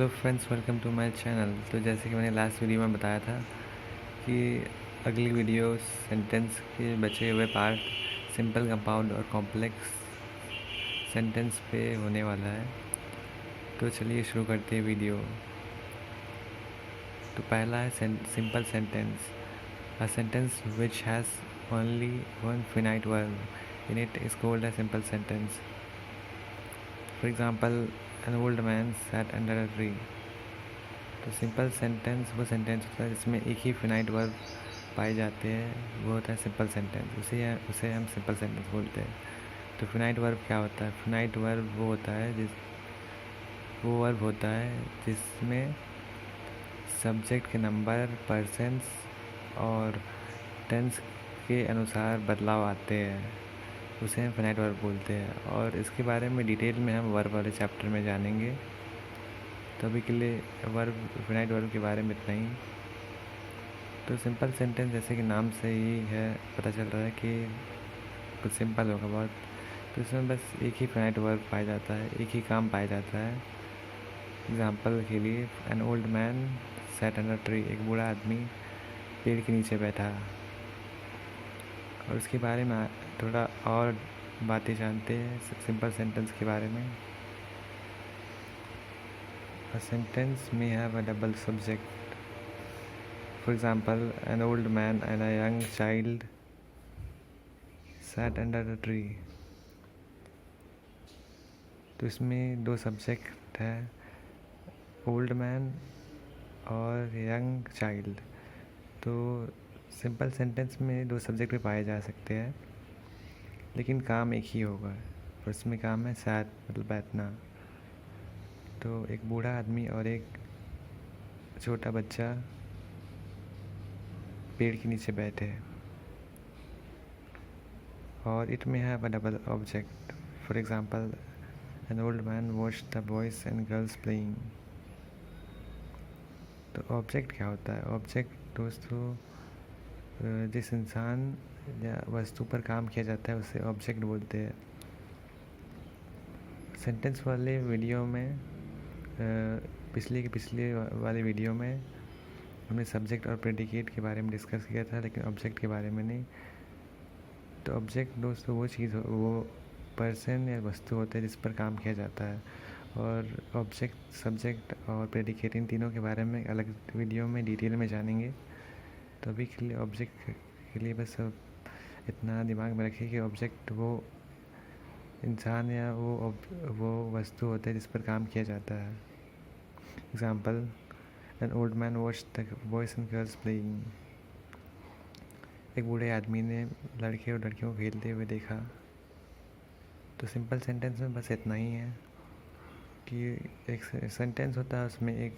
Hello friends, welcome to my channel. तो जैसे कि मैंने लास्ट वीडियो में बताया था कि अगली वीडियो सेंटेंस के बचे हुए पार्ट सिंपल, कंपाउंड और कॉम्प्लेक्स सेंटेंस पे होने वाला है। तो चलिए शुरू करते हैं वीडियो। तो पहला है simple sentence. A sentence which has only one finite verb in it is called a simple sentence. For example, an old man sat under a tree. तो सिंपल सेंटेंस वो सेंटेंस होता है जिसमें एक ही फिनाइट वर्ब पाए जाते हैं, वो होता है सिंपल सेंटेंस। उसे हम सिंपल सेंटेंस बोलते हैं। तो फिनाइट वर्ब क्या होता है? फिनाइट वर्ब वो वर्ब होता है जिसमें सब्जेक्ट के नंबर, पर्सन्स और टेंस के अनुसार बदलाव आते हैं, उसे हम फिनाइट वर्ब बोलते हैं। और इसके बारे में डिटेल में हम वर्ब वाले चैप्टर में जानेंगे। तो अभी के लिए फिनाइट वर्ब के बारे में इतना ही। तो सिंपल सेंटेंस जैसे कि नाम से ही है पता चल रहा है कि कुछ सिंपल होगा बहुत। तो इसमें बस एक ही फाइनाइट वर्ब पाया जाता है, एक ही काम पाया जाता है। एग्जाम्पल के लिए, an old man sat under tree. एक बूढ़ा आदमी पेड़ के नीचे बैठा। और उसके बारे में थोड़ा और बातें जानते हैं सिंपल सेंटेंस के बारे में। अ सेंटेंस में have a double subject. For example, an old man and a young child sat under a tree. तो इसमें दो सब्जेक्ट है, ओल्ड मैन और यंग चाइल्ड। तो सिंपल सेंटेंस में दो सब्जेक्ट भी पाए जा सकते हैं, लेकिन काम एक ही होगा। और इसमें काम है सैट, मतलब बैठना। तो एक बूढ़ा आदमी और एक छोटा बच्चा पेड़ के नीचे बैठे हैं। और इट में have a double object. For example, an old man watch the boys and girls playing. तो ऑब्जेक्ट क्या होता है? ऑब्जेक्ट दोस्तों, जिस इंसान या वस्तु पर काम किया जाता है उसे ऑब्जेक्ट बोलते हैं। सेंटेंस वाले वीडियो में पिछले वाले वीडियो में हमने सब्जेक्ट और प्रेडिकेट के बारे में डिस्कस किया था, लेकिन ऑब्जेक्ट के बारे में नहीं। तो ऑब्जेक्ट दोस्तों वो पर्सन या वस्तु होता है जिस पर काम किया जाता है। और ऑब्जेक्ट, सब्जेक्ट और प्रेडिकेट, इन तीनों के बारे में अलग वीडियो में डिटेल में जानेंगे। तो अभी के लिए ऑब्जेक्ट के लिए बस इतना दिमाग में रखिए कि ऑब्जेक्ट वो इंसान या वो वस्तु होता है जिस पर काम किया जाता है। Example, an old man watch the boys and girls playing. एक बूढ़े आदमी ने लड़के और लड़कियों को खेलते हुए देखा। तो सिंपल सेंटेंस में बस इतना ही है कि एक सेंटेंस होता है, उसमें एक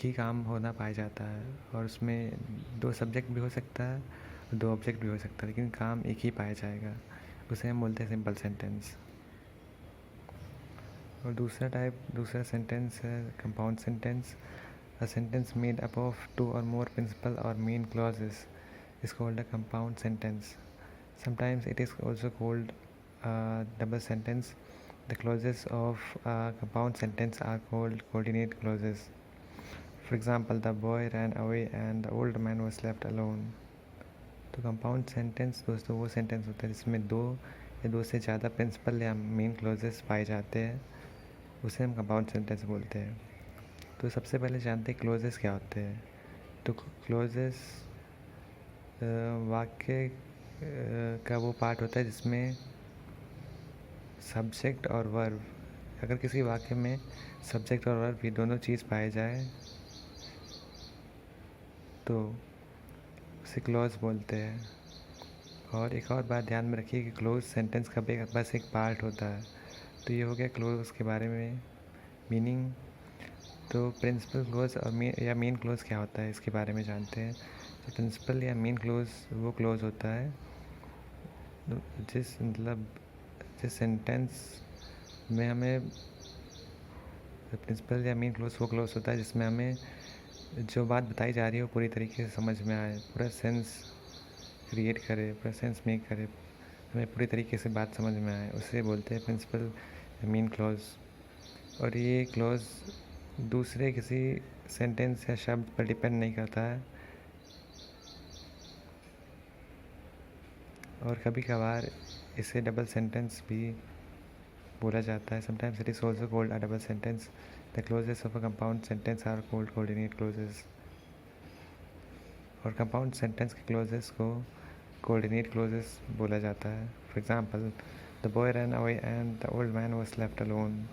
ही काम होना पाया जाता है, और उसमें दो सब्जेक्ट भी हो सकता है, दो ऑब्जेक्ट भी हो सकता है, लेकिन काम एक ही पाया जाएगा। उसे हम बोलते हैं सिंपल सेंटेंस। और दूसरा सेंटेंस है compound sentence. A sentence made up of two or more principal or main clauses is called a compound sentence. Sometimes it is also called a double sentence. The clauses of a compound sentence are called coordinate clauses. For example, the boy ran away and the old man was left alone. तो compound sentence दोस्तों वो sentence होता है जिसमें दो या दो से ज़्यादा प्रिंसिपल या मेन क्लॉजेस पाए जाते हैं, उसे हम कंपाउंड सेंटेंस बोलते हैं। तो सबसे पहले जानते हैं क्लॉजेस क्या होते हैं। तो क्लॉजेस वाक्य का वो पार्ट होता है जिसमें सब्जेक्ट और वर्ब, अगर किसी वाक्य में सब्जेक्ट और वर्ब ये दोनों चीज़ पाए जाए तो उसे क्लोज बोलते हैं। और एक और बात ध्यान में रखिए कि क्लोज सेंटेंस का बस एक पार्ट होता है। तो ये हो गया क्लोज के बारे में मीनिंग। तो प्रिंसिपल क्लोज और या मेन क्लोज क्या होता है इसके बारे में जानते हैं। तो प्रिंसिपल या मेन क्लोज वो क्लोज होता है जिस सेंटेंस में हमें प्रिंसिपल या मेन क्लोज वो क्लोज होता है जिसमें हमें जो बात बताई जा रही है वो पूरी तरीके से समझ में आए, पूरा सेंस क्रिएट करे, पूरा सेंस मेक करे, हमें पूरी तरीके से बात समझ में आए, उसे बोलते हैं प्रिंसिपल या मेन क्लोज। और ये क्लोज दूसरे किसी सेंटेंस या शब्द पर डिपेंड नहीं करता है, और कभी कभार इसे डबल सेंटेंस भी बोला जाता है. Sometimes it is also called a double sentence. The clauses of a compound sentence are called coordinate clauses. और कंपाउंड सेंटेंस के क्लोजेस को कोऑर्डिनेट क्लोजेस बोला जाता है. For example, the boy run away and the old man was left alone.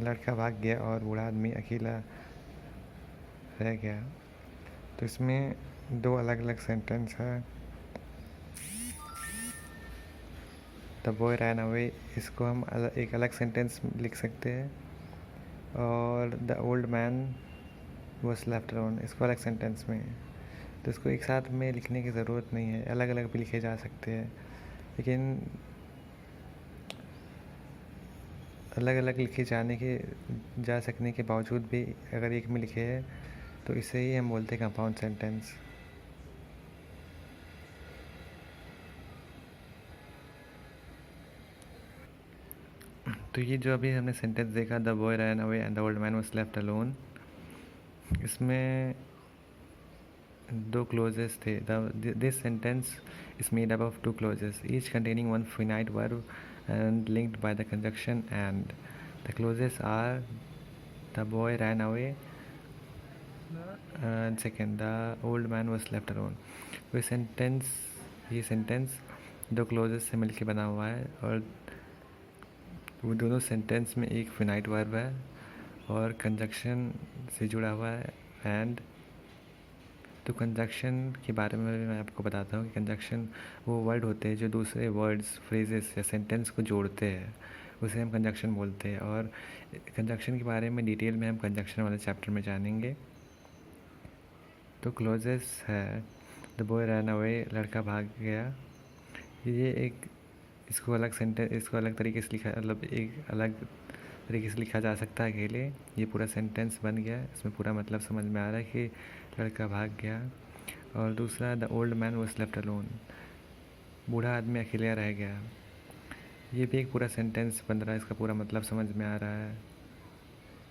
लड़का भाग गया और बूढ़ा आदमी अकेला रह गया. तो इसमें दो अलग अलग सेंटेंस है. द बॉय रैन अवे, इसको हम एक अलग सेंटेंस लिख सकते हैं, और the old man was left alone इसको अलग सेंटेंस में. तो इसको एक साथ में लिखने की ज़रूरत नहीं है, अलग अलग भी लिखे जा सकते हैं. लेकिन अलग अलग लिखे जा सकने के बावजूद भी अगर एक में लिखे हैं तो इसे ही हम बोलते हैं कंपाउंड सेंटेंस. तो ये जो अभी हमने सेंटेंस देखा, the boy ran away and the old man was left alone, इसमें दो क्लोजेस थे. This sentence is made up of two clauses, each containing one finite verb and linked by the conjunction and. The clauses are the boy ran away and second the old man was left alone. तो ये sentence दो closes से मिलके बना हुआ है, और वो दोनों सेंटेंस में एक फिनाइट वर्ब है और कंजक्शन से जुड़ा हुआ है एंड. तो कंजक्शन के बारे में भी मैं आपको बताता हूँ कि कंजक्शन वो वर्ड होते हैं जो दूसरे वर्ड्स, फ्रेजेस या सेंटेंस को जोड़ते हैं, उसे हम कंजक्शन बोलते हैं. और कंजक्शन के बारे में डिटेल में हम कंजक्शन वाले चैप्टर में जानेंगे. तो क्लोजेस है द बॉय रन अवे, लड़का भाग गया. ये एक इसको अलग तरीके से लिखा, मतलब एक अलग तरीके से लिखा जा सकता है अकेले. ये पूरा सेंटेंस बन गया, इसमें पूरा मतलब समझ में आ रहा है कि लड़का भाग गया. और दूसरा the old man was left alone, बूढ़ा आदमी अकेला रह गया. ये भी एक पूरा सेंटेंस बन रहा है, इसका पूरा मतलब समझ में आ रहा है,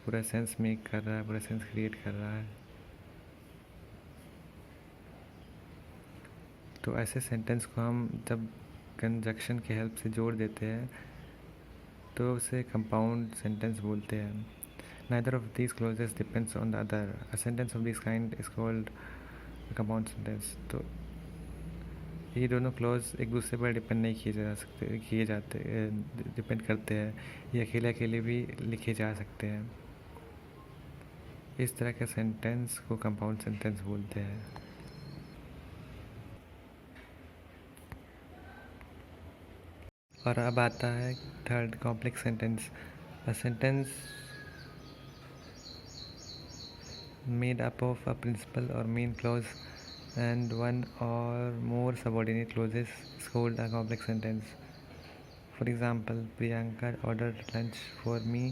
पूरा सेंस मेक कर रहा है, पूरा सेंस क्रिएट कर रहा है. तो ऐसे सेंटेंस को हम जब कंजक्शन की हेल्प से जोड़ देते हैं तो उसे कंपाउंड सेंटेंस बोलते हैं. Neither of these clauses depends on the other. A sentence of this kind is called a compound sentence. तो ये दोनों क्लॉज एक दूसरे पर डिपेंड नहीं डिपेंड करते हैं. ये अकेले अकेले भी लिखे जा सकते हैं. इस तरह के सेंटेंस को कंपाउंड सेंटेंस बोलते हैं. और अब आता है third, complex sentence. A sentence made up of a principal or main clause and one or more subordinate clauses is called a complex sentence. For example, Priyanka ordered lunch for me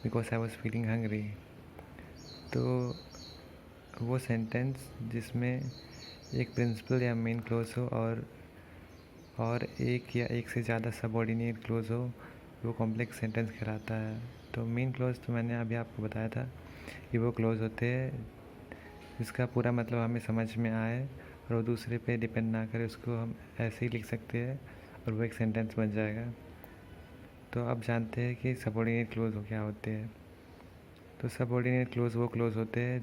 because I was feeling hungry. तो वो sentence जिसमें एक principal या main close हो और एक या एक से ज़्यादा सबऑर्डिनेट क्लोज हो, वो कॉम्प्लेक्स सेंटेंस कहलाता है. तो मेन क्लोज तो मैंने अभी आपको बताया था कि वो क्लोज होते हैं जिसका पूरा मतलब हमें समझ में आए और वो दूसरे पे डिपेंड ना करे, उसको हम ऐसे ही लिख सकते हैं और वो एक सेंटेंस बन जाएगा. तो अब जानते हैं कि सबऑर्डिनेट क्लोज हो क्या होते हैं. तो सबऑर्डिनेट क्लोज वो क्लोज होते हैं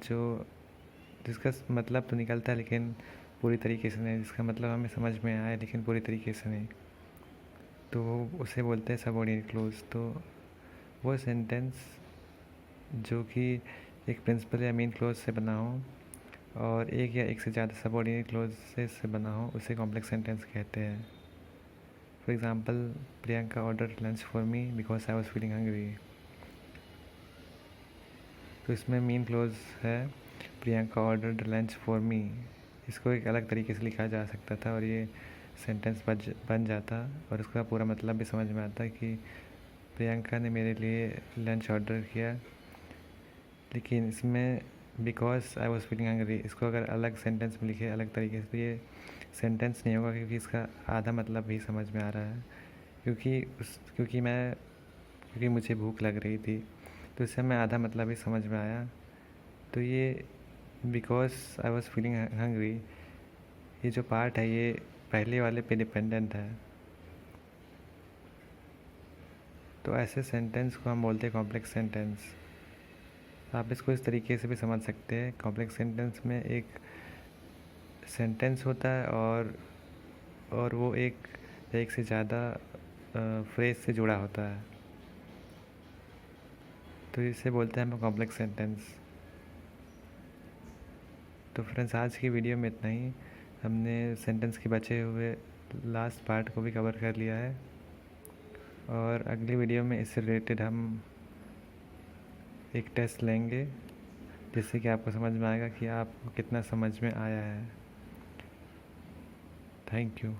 जिसका मतलब तो निकलता है लेकिन पूरी तरीके से नहीं, जिसका मतलब हमें समझ में आए लेकिन पूरी तरीके से नहीं, तो वो उसे बोलते हैं सबऑर्डिनेट क्लोज. तो वो सेंटेंस जो कि एक प्रिंसिपल या मेन क्लोज से बना हो और एक या एक से ज़्यादा सबऑर्डिनेट क्लोजेस से बना हो, उसे कॉम्प्लेक्स सेंटेंस कहते हैं. For example, Priyanka order lunch for me because I was feeling hungry. तो इसमें मेन क्लोज है Priyanka order lunch for me. इसको एक अलग तरीके से लिखा जा सकता था और ये सेंटेंस बन जाता और उसका पूरा मतलब भी समझ में आता कि प्रियंका ने मेरे लिए लंच ऑर्डर किया. लेकिन इसमें because I was feeling hungry, इसको अगर अलग सेंटेंस में लिखे अलग तरीके से तो ये सेंटेंस नहीं होगा, क्योंकि इसका आधा मतलब भी समझ में आ रहा है. क्योंकि मुझे भूख लग रही थी. तो इससे हमें आधा मतलब ही समझ में आया। तो ये because I was feeling hungry, ये जो पार्ट है ये पहले वाले पे डिपेंडेंट है। तो ऐसे सेंटेंस को हम बोलते हैं कॉम्प्लेक्स सेंटेंस। आप इसको इस तरीके से भी समझ सकते हैं, कॉम्प्लेक्स सेंटेंस में एक सेंटेंस होता है और वो एक से ज़्यादा फ्रेज से जुड़ा होता है, तो इसे बोलते हैं हम कॉम्प्लेक्स सेंटेंस। तो फ्रेंड्स आज की वीडियो में इतना ही। हमने सेंटेंस के बचे हुए लास्ट पार्ट को भी कवर कर लिया है, और अगली वीडियो में इससे रिलेटेड हम एक टेस्ट लेंगे जिससे कि आपको समझ में आएगा कि आपको कितना समझ में आया है। Thank you.